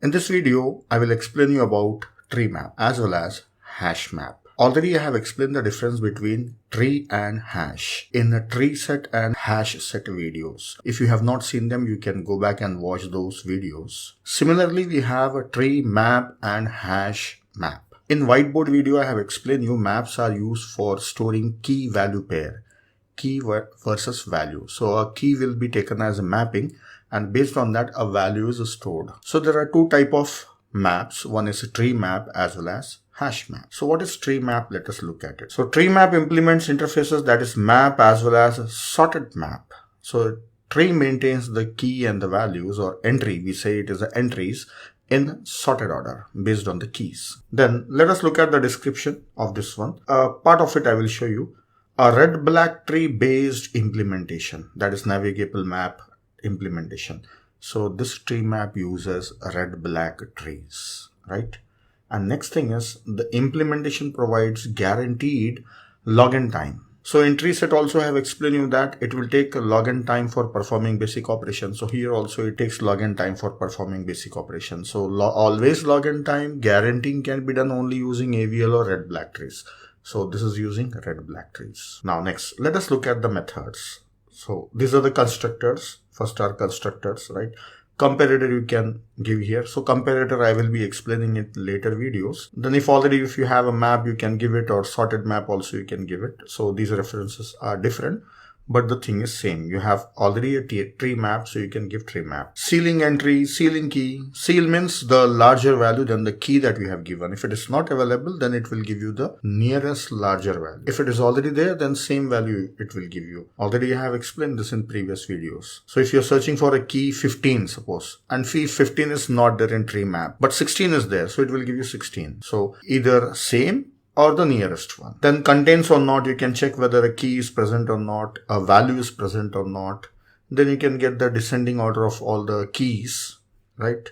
In this video, I will explain you about TreeMap as well as HashMap. Already I have explained the difference between tree and hash in the tree set and hash set videos. If you have not seen them, you can go back and watch those videos. Similarly, we have a tree map and hash map. In whiteboard video, I have explained you maps are used for storing key value pair, key versus value. So a key will be taken as a mapping, and based on that a value is stored. So there are two types of maps. One is a tree map as well as hash map. So what is tree map? Let us look at it. So tree map implements interfaces that is map as well as sorted map. So tree maintains the key and the values or entry. We say it is the entries in sorted order based on the keys. Then let us look at the description of this one. Part of it I will show you. A red black tree based implementation, that is navigable map implementation. So this tree map uses red black trees, right? And next thing is the implementation provides guaranteed login time. So in tree set also I have explained you that it will take a login time for performing basic operations. So here also it takes login time for performing basic operations. So always login time, guaranteeing can be done only using AVL or red black trees. So this is using red black trees. Now next, let us look at the methods. So these are the constructors. First are constructors, right? Comparator you can give here. So comparator I will be explaining it later videos. Then if you have a map you can give it, or sorted map also you can give it. So these references are different, but the thing is same. You have already a tree map, so you can give tree map. Sealing entry, sealing key. Seal means the larger value than the key that we have given. If it is not available, then it will give you the nearest larger value. If it is already there, then same value it will give you. Already I have explained this in previous videos. So if you're searching for a key 15, suppose, and key 15 is not there in tree map, but 16 is there, so it will give you 16. So either same or the nearest one. Then contains or not, you can check whether a key is present or not, a value is present or not. Then you can get the descending order of all the keys, right?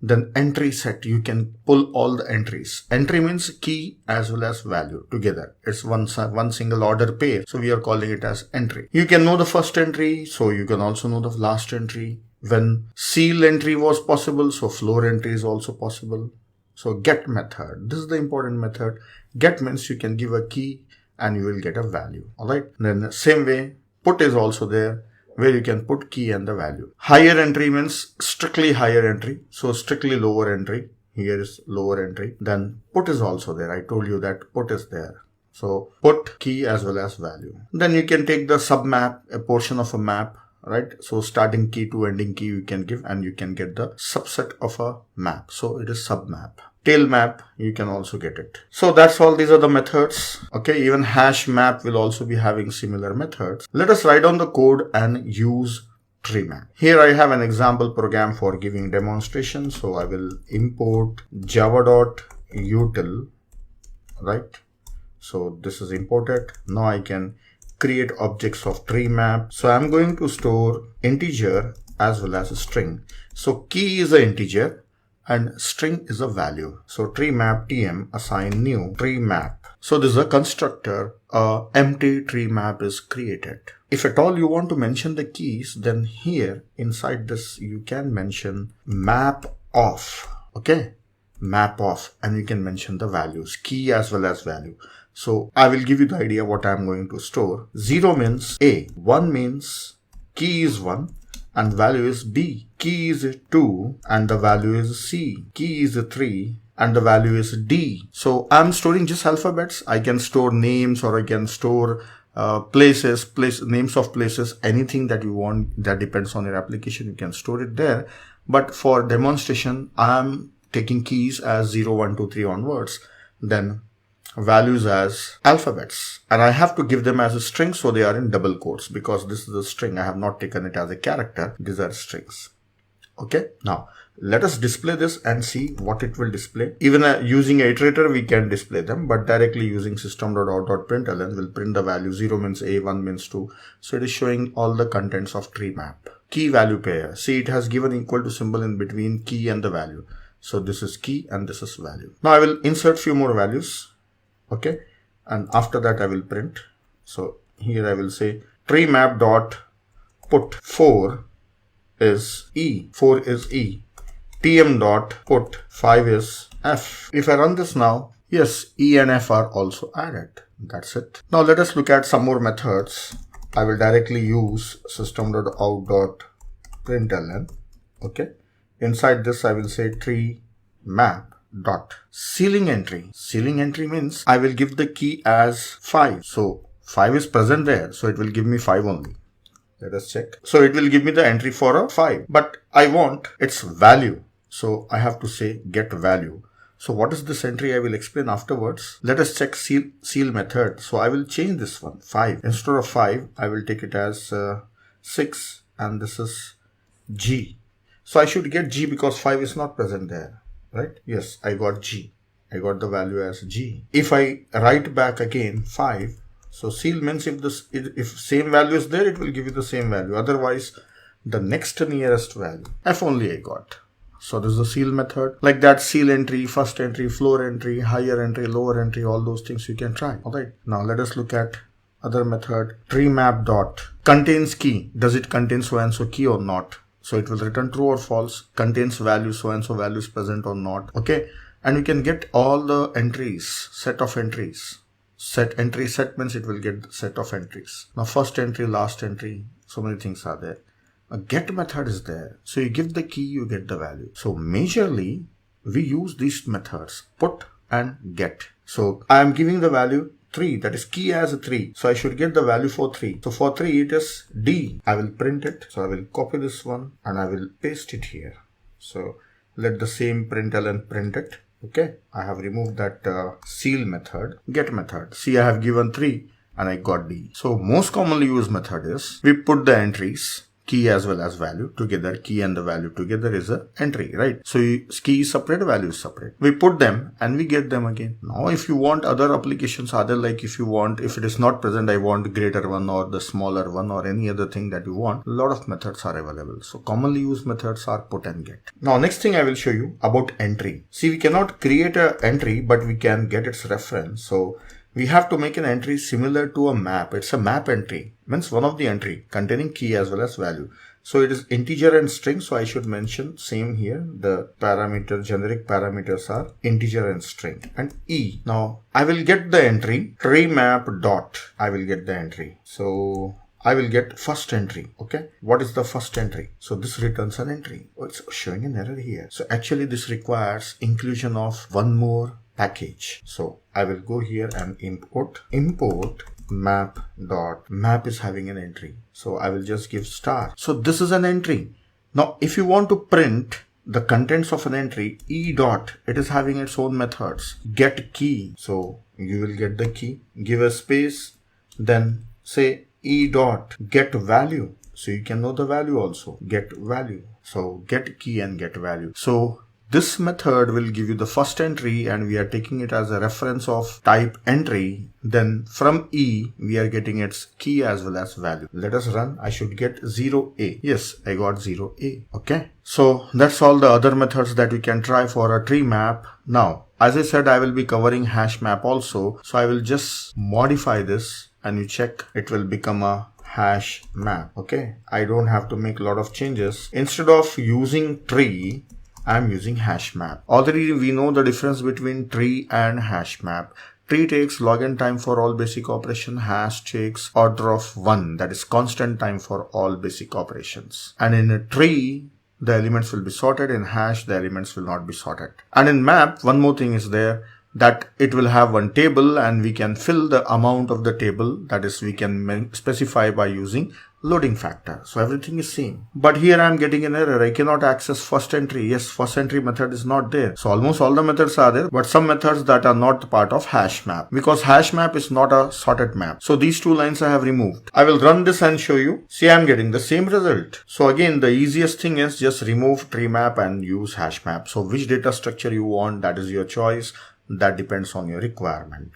Then entry set, you can pull all the entries. Entry means key as well as value together. It's one single order pair, so we are calling it as entry. You can know the first entry, so you can also know the last entry. When seal entry was possible, so floor entry is also possible. So get method, this is the important method. Get means you can give a key and you will get a value. Alright. Then the same way, put is also there, where you can put key and the value. Higher entry means strictly higher entry. So strictly lower entry. Here is lower entry. Then put is also there. I told you that put is there. So put, key as well as value. Then you can take the submap, a portion of a map, right? So starting key to ending key you can give, and you can get the subset of a map. So it is submap. Tail map, you can also get it. So that's all. These are the methods. Okay, even hash map will also be having similar methods. Let us write down the code and use tree map. Here I have an example program for giving demonstration. So I will import java.util, right? So this is imported. Now I can create objects of tree map. So I'm going to store integer as well as a string. So key is an integer and string is a value. So tree map tm assign new tree map. So this is a constructor, empty tree map is created. If at all you want to mention the keys, then here inside this you can mention map of. Okay, map of, and you can mention the values, key as well as value. So I will give you the idea what I'm going to store. 0 means A, 1 means key is 1 and value is B, key is 2 and the value is C, key is 3 and the value is D. So I'm storing just alphabets. I can store names, or I can store names of places, anything that you want. That depends on your application. You can store it there. But for demonstration, I'm taking keys as 0, 1, 2, 3 onwards. Then values as alphabets, and I have to give them as a string, so they are in double quotes because this is a string. I have not taken it as a character. These are strings. Okay, now let us display this and see what it will display. Even using an iterator we can display them, but directly using system.out.println will print the value. 0 means A, 1 means 2. So it is showing all the contents of tree map. Key value pair, see it has given equal to symbol in between key and the value. So this is key and this is value. Now I will insert few more values. Okay, and after that I will print. So here I will say tree map dot put 4 is E. 4 is E. tm dot put 5 is f. If I run this now, yes, e and f are also added. That's it. Now let us look at some more methods. I will directly use system.out.println. Okay. Inside this, I will say TreeMap dot ceiling entry. Ceiling entry means I will give the key as 5. So 5 is present there. So it will give me 5 only. Let us check. So it will give me the entry for a 5. But I want its value. So I have to say get value. So what is this entry? I will explain afterwards. Let us check seal method. So I will change this one 5. Instead of 5, I will take it as 6 and this is G. So I should get G because 5 is not present there, right? Yes, I got G. I got the value as G. If I write back again 5, so seal means if same value is there, it will give you the same value. Otherwise, the next nearest value. F only I got. So this is the seal method. Like that, seal entry, first entry, floor entry, higher entry, lower entry, all those things you can try. Alright. Now let us look at other method. TreeMap dot contains key. Does it contain so and so key or not? So it will return true or false. Contains value, so and so value is present or not. Okay. And we can get all the entries, set of entries. Set means it will get set of entries. Now first entry, last entry, so many things are there. A get method is there. So you give the key, you get the value. So majorly we use these methods, put and get. So I am giving the value 3, that is key as a 3. So I should get the value for 3. So for 3 it is D. I will print it. So I will copy this one and I will paste it here. So let the same println print it. Okay. I have removed that seal method, get method. See, I have given 3 and I got D. So most commonly used method is we put the entries, key as well as value together. Key and the value together is a entry, right? So key is separate, value is separate. We put them and we get them again. Now if you want other applications, other like if it is not present, I want greater one or the smaller one or any other thing that you want, a lot of methods are available. So commonly used methods are put and get. Now next thing I will show you about entry. See, we cannot create an entry, but we can get its reference. So we have to make an entry similar to a map. It's a map entry. Means one of the entry containing key as well as value. So it is integer and string. So I should mention same here. The generic parameters are integer and string and E. Now I will get the entry TreeMap dot. I will get the entry. So I will get first entry. Okay. What is the first entry? So this returns an entry. Oh, it's showing an error here. So actually this requires inclusion of one more package. So I will go here and import map is having an entry. So I will just give star. So this is an entry. Now if you want to print the contents of an entry, E dot, it is having its own methods. Get key. So you will get the key, give a space, then say E dot get value. So you can know the value also. Get value. So get key and get value. So this method will give you the first entry and we are taking it as a reference of type entry. Then from E, we are getting its key as well as value. Let us run. I should get 0A. Yes, I got 0A. Okay. So that's all the other methods that we can try for a tree map. Now, as I said, I will be covering hash map also. So I will just modify this and you check it will become a hash map. Okay. I don't have to make a lot of changes. Instead of using tree, I am using hash map. Already we know the difference between tree and hash map. Tree takes log time for all basic operation. Hash takes order of 1, that is constant time for all basic operations. And in a tree, the elements will be sorted. In hash, the elements will not be sorted. And in map, one more thing is there, that it will have one table and we can fill the amount of the table. That is, we can specify by using loading factor. So everything is same. But here I am getting an error. I cannot access first entry. Yes, first entry method is not there. So almost all the methods are there, but some methods that are not part of hash map, because hash map is not a sorted map. So these two lines I have removed. I will run this and show you. See, I am getting the same result. So again, the easiest thing is just remove tree map and use hash map. So which data structure you want, that is your choice. That depends on your requirement.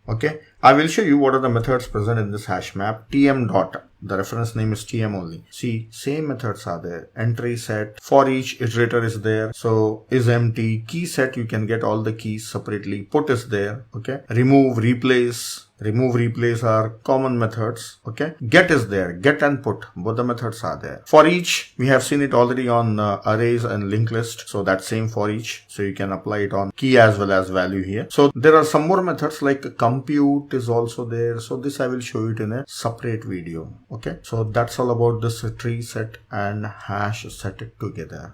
Okay. I will show you what are the methods present in this hash map. TM dot, the reference name is TM only. See, same methods are there. Entry set, for each iterator is there. So is empty. Key set, you can get all the keys separately. Put is there. Okay. Remove, replace. Remove, replace are common methods. Okay. Get is there. Get and put. Both the methods are there. For each, we have seen it already on arrays and linked list. So that's same for each. So you can apply it on key as well as value here. So there are some more methods like compute is also there. So this I will show it in a separate video. Okay. So that's all about this tree set and hash set together.